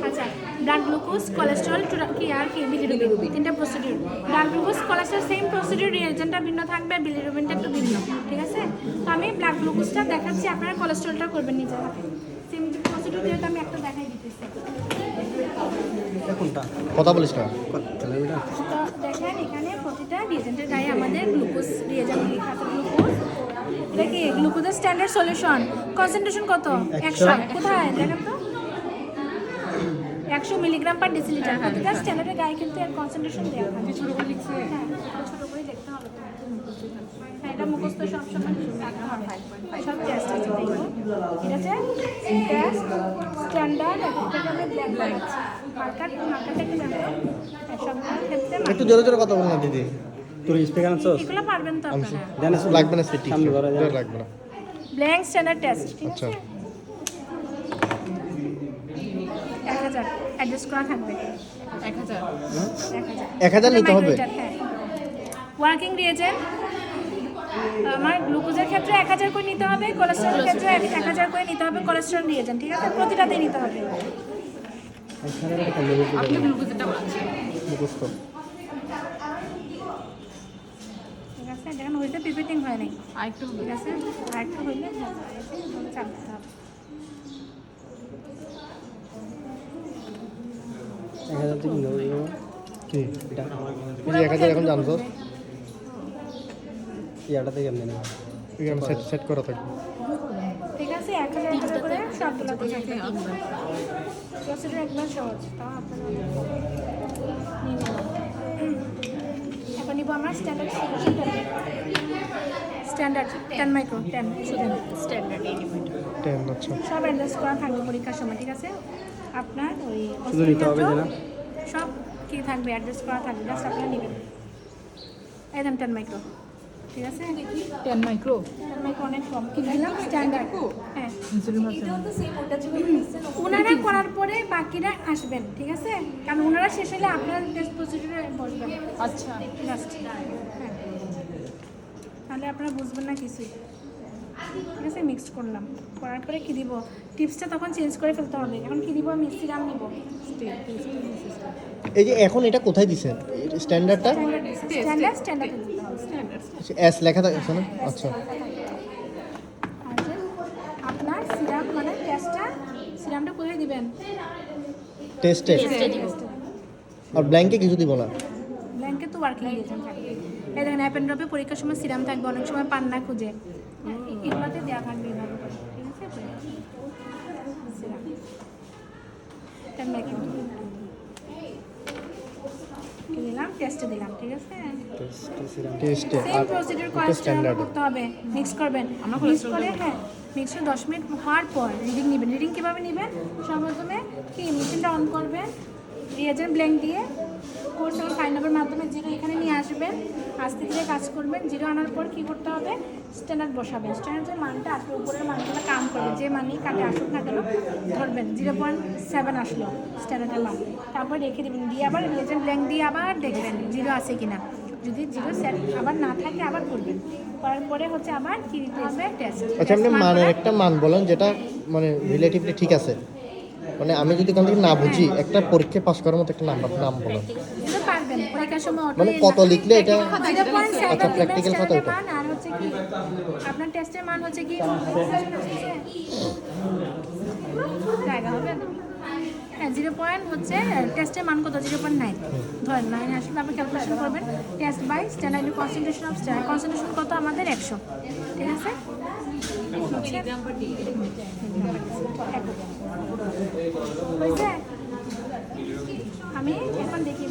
আচ্ছা, blood glucose, cholesterol, কি আর কি বিলিরুবিন, তিনটা procedure. Blood glucose cholesterol same procedure, রিয়েজেন্টটা ভিন্ন থাকবে, বিলিরুবিনটা একটু ভিন্ন, ঠিক আছে? তো আমি ব্লাড গ্লুকোজটা দেখাচ্ছি, আপনারা কোলেস্টেরলটা করবেন নিজের হাতে। সেম প্রসিডিউর যেহেতু আমি একটা দেখাই দিতেছি। কোনটা কথা বলিস না। তো দেখেন এখানে প্রতিটা রিয়েজেন্টের গায়ে আমাদের গ্লুকোজ রিয়েজেন্ট লেখা আছে। গ্লুকোজ, এটা কি গ্লুকোজের স্ট্যান্ডার্ড সলিউশন, কনসেন্ট্রেশন কত? 100। কোথায় দেখেন তো, 100 মিলিগ্রাম পার ডেসিলিটার। প্রতিটা স্ট্যান্ডার্ডের গায়ে কিন্তু এর কনসেন্ট্রেশন দেওয়া থাকে। ছোট করে লিখছে, হ্যাঁ ছোট করে দেখতে হবে। হ্যাঁ, এটা মুখস্থ সবসময় রাখতে হবে। সব টেস্ট আছে, দেখুন এটা হচ্ছে টেস্ট স্ট্যান্ডার্ড। এটা আমি ব্ল্যাক লাগাচ্ছি, মার্কারটা একটু জানো সবগুলোর ক্ষেত্রে একটু জোরে জোরে কথা বল না দিদি। তোর স্পিকার আনছস? এগুলো পারবেন তো আপনারা। জানিস লাগবে না সেটি, সামনে ধরা যায়। লাগবে না। ব্ল্যাঙ্ক স্ট্যান্ডার্ড টেস্ট, ঠিক আচ্ছা। আছে? 1000 অ্যাডজাস্ট করা থাকবে। 1000 1000 নিতে হবে। ওয়ার্কিং রিয়েজেন্ট আমার গ্লুকোজের ক্ষেত্রে 1000 করে নিতে হবে, কোলেস্টেরলের ক্ষেত্রে 1000 করে নিতে হবে কোলেস্টেরল রিয়েজেন্ট, ঠিক আছে? প্রতিটাতেই নিতে হবে। আপনি গ্লুকোজটা বলছেন মুখস্থ। ঠিক আছে, দেখেন হইতে পিপিটিং হয় নাই, আরেকটু ঠিক আছে? আরেকটু হইলে চাপ দিতে হবে। 1000 থেকে নেব কি এটা এই 1000 এখন জানছো? ইয়াটা থেকে কেমনে নেব? এখানে সেট সেট করা থাকবে। ঠিক আছে, 1000 করে সবগুলো দিয়ে থাকবে। প্রসিডিউর একদম সহজ, তাও আপনারা নিয়ে নেবেন। এখন নিব আমরা স্ট্যান্ডার্ড সলিউশন স্ট্যান্ডার্ড 10 মাইক্রো 10 শুধু স্ট্যান্ডার্ড 10 আচ্ছা। সব অ্যাডজাস্ট করা থাকবে পরীক্ষার সময়, ঠিক আছে? আপনার ওই শুধু নিতে হবে যে না? সব কি থাকবে অ্যাডজাস্ট করা থাকবে, জাস্ট আপনারা নেবেন। একদম 10 মাইক্রো, ঠিক আছে? 10 মাইক্রো 10 মাইক্রো অনেক কম, কি দিলাম স্ট্যান্ডার্ড। হ্যাঁ, ইনসুলিন মাত্রা ওনারা করার পরে বাকিরা আসবেন, ঠিক আছে? কারণ ওনারা শেষ হলে আপনার টেস্ট প্রসিডিউরে বসবেন। আচ্ছা জাস্ট হ্যাঁ, তাহলে আপনারা বুঝবেন না কিছুই, ঠিক আছে? মিক্সড করলাম, করার পরে কী দিব, টিপসটা তখন চেঞ্জ করে ফেলতে হবে। এখন কী দিব, আমি সিরাম নিব। এই যে এখন এটা কোথায় দিছেন স্ট্যান্ডার্ডটা? স্ট্যান্ডার্ড এস লেখা আছে না? আচ্ছা। আর যে আপনার সিরাম মানে টেস্টটা, সিরামটা কোথায় দিবেন? টেস্টে। আর ব্ল্যাঙ্কে কিছু দিব না। ব্ল্যাঙ্কে তো ওয়ার্কিং রিয়েজেন্ট থাকবে। এই দেখেন অ্যাপেন্ড্রপে পরীক্ষার সময় সিরাম থাকবে, অনেক সময় পান না খুঁজে, এগুলোতে দেওয়া থাকবে এইভাবে করে, ঠিক আছে? সিরাম 10 মাইক্রো দিলাম, টেস্টে দিলাম, ঠিক আছে? টেস্টে সেম আর প্রসিডিউর এটা কোলেস্টেরল স্ট্যান্ডার্ড। করতে হবে, মিক্স করবেন। আমরা মিক্স cholesterol করে হ্যাঁ, মিক্স করে 10 মিনিট হওয়ার পর রিডিং নেবেন। রিডিং কীভাবে নেবেন? সর্বপ্রথমে কি মেশিনটা অন করবেন, রিয়েজেন্ট ব্ল্যাঙ্ক দিয়ে কোর্স এবং ফাইনাবের মাধ্যমে জিরো এখানে নিয়ে আসবেন, আস্তে ধীরে কাজ করবেন। জিরো আনার পর কী করতে হবে, স্ট্যান্ডার্ড বসাবেন। স্ট্যান্ডার্ড যে মানটা আসবে উপরের মানগুলো কাম করবে, যে মানই কাটে আসুক না কেন ধরবেন 0.7 আসলো স্ট্যান্ডার্ডের মান, তারপর রেখে দেবেন। দিয়ে আবার রিয়েজেন্ট ব্ল্যাঙ্ক দিয়ে আবার দেখবেন জিরো আছে কিনা, যদি জিরো সেট আবার না থাকে আবার করবেন। করার পরে হচ্ছে আবার কী দিতে হবে, টেস্ট। আচ্ছা, আপনি মানের একটা মান বলেন যেটা মানে রিলেটিভলি ঠিক আছে। মানে আমি যদি কোন থেকে না বুঝি, একটা পরীক্ষা পাস করার মতো একটা নাম বলেন। এটা পারবেন পরীক্ষার সময় মানে কত লিখলে এটা? 0.7 আচ্ছা, প্র্যাকটিক্যাল কত স্ট্যান্ডার্ডের এটা? মান, আর হচ্ছে কি আপনার টেস্টের মান হচ্ছে কি জায়গা হবে হ্যাঁ, 0. হচ্ছে টেস্টের মান কত, 0.9 ধরেন 9 আসলে আপনি ক্যালকুলেশন করবেন। Test by standard concentration of standard, concentration কত আমাদের 100, ঠিক আছে? হয়েছে? আমি এখন দেখি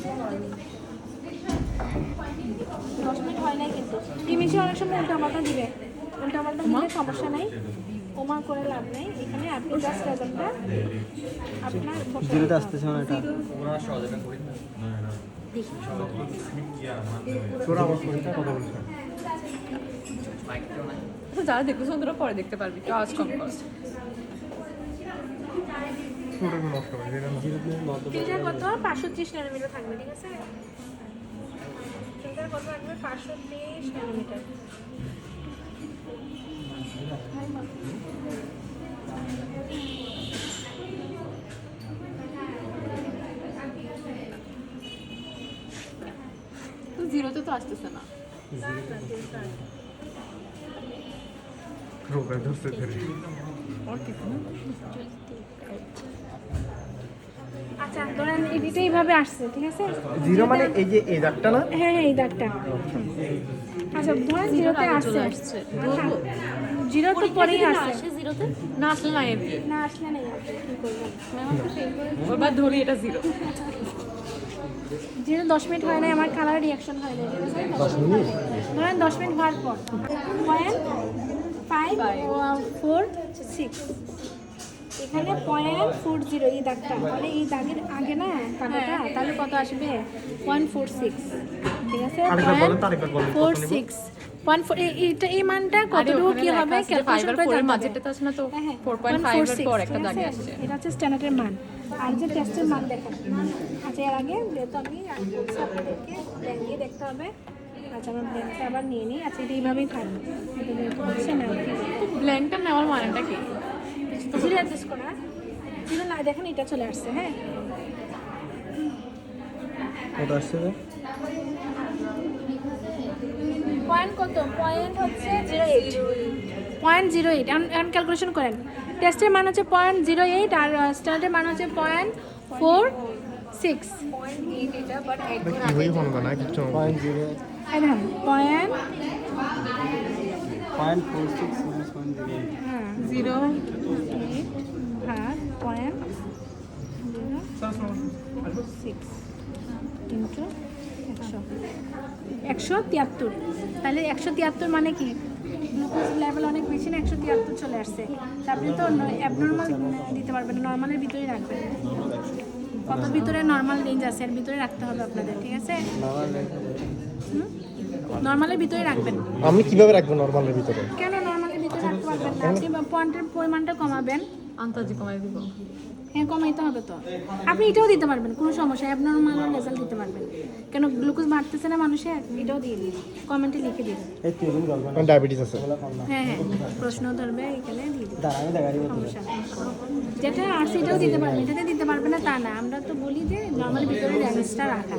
10 মিনিট হয় নাই, কিন্তু এই মিশে অনেক সময় উল্টাপাল্টা দিবে, উল্টাপাল্টা দিলে সমস্যা নাই, ওমা করে লাভ নেই। এখানে আপনি জাস্ট রেজাল্টটা আপনার জিরোতে আসতেছে না এটা? যারা দেখতেছেন তোরা পরে দেখতে পারবি, একটু আওয়াজ কম কর। ফিল্টার কত 530 ন্যানোমিটার থাকবে, ঠিক আছে? ফিল্টার কত থাকবে 530 ন্যানোমিটার। জিরোতে তো আসতেছে না। ওর কিছু না। আচ্ছা ধরেন এটা এইভাবে আসছে, ঠিক আছে? জিরো মানে এই যে এই দাগটা না? হ্যাঁ হ্যাঁ এই দাগটা। আচ্ছা ধরেন জিরোতে আসছে, আসছে। জিরো তো পরেই আসছে, জিরোতে না আসলে না এমনি। না আসলে নেই, কি করবেন? ওর বাদ ধরি এটা জিরো। যেহেতু 10 মিনিট হয় না, আমার কালার রিয়াকশন হয় না, ঠিক আছে? 10 মিনিট? ধরেন 10 মিনিট হওয়ার পর 0.546 এখানে 0.40 এই দাগটা, মানে এই দাগের আগে না কালোটা, তাহলে কত আসবে? 146, ঠিক আছে? আরেকবার বলেন তো, আরেকবার বলেন, কত নিব? 0.46 এইটা এই মানটা কতটুকু কি হবে ক্যালকুলেশন করে জানতে হবে। মাঝেরটা আছে না তো হ্যাঁ, হ্যাঁ, 4.5 এর পর 146, একটা ঠিক দাগে আছে? আসছে। এটা হচ্ছে স্ট্যান্ডার্ডের মান। আর যে টেস্টের মান দেখেন, আচ্ছা এর আগে যেহেতু আমি বলছি আপনাদেরকে ব্যাঙ্কিয়ে দেখতে হবে। আচ্ছা আমার ব্যাঙ্কটা আবার নিয়ে নিই। আচ্ছা এটা এইভাবেই থাকবে, এটা যেহেতু হচ্ছে না ব্ল্যাঙ্কটা নেওয়ার মানেটা কি? জিরো অ্যাডজাস্ট করা, জিরো না দেখেন এটা চলে আসছে। হ্যাঁ কত আসছে রে? পয়েন্ট কত? পয়েন্ট হচ্ছে 0.8, 0.08। এখন ক্যালকুলেশন করেন। টেস্টের মান হচ্ছে 0.08 আর স্ট্যান্ডার্ডের মান হচ্ছে 0.46। কি হই হলো না কিছু? 0.0 এই দেখেন পয়েন্ট 0.46 minus 0.08 হ্যাঁ 0 ভাগ 0.06 ইন্টু 173। তাহলে 173 মানে কি? গ্লুকোজ লেভেল অনেক বেশি না, 173 চলে আসছে। তা আপনি তো অ্যাবনর্মাল দিতে পারবেন, নর্মালের ভিতরেই রাখবেন। কত ভিতরে নর্মাল রেঞ্জ আছে এর ভিতরে রাখতে হবে আপনাদের, ঠিক আছে? নর্মালের ভিতরে রাখবেন। আমি কিভাবে রাখবো নরমালের ভিতরে? কেন নর্মালের ভিতরে রাখতে পারবেন না? আপনি পয়েন্টের পরিমাণটা কমাবেন। আন্তাজি কমাই দিব। হ্যাঁ কমাইতে হবে তো। আপনি এটাও দিতে পারবেন, কোনো সমস্যা, অ্যাবনর্মাল রেজাল্ট দিতে পারবেন। কেন গ্লুকোজ বাড়তেছে না মানুষের, এটাও দিয়ে দিন, কমেন্টে লিখে দিন। এই তুই এরকম গল্প না আমার ডায়াবেটিস আছে। হ্যাঁ হ্যাঁ প্রশ্ন ধরবে এখানে দিয়ে দিন, দাঁড়া আমি দেখাই দিব সমস্যা নেই। যেটা আছে এটাও দিতে পারবেন, এটাতে দিতে পারবে না তা না। আমরা তো বলি যে নর্মাল ভিতরে রেঞ্জটা রাখা।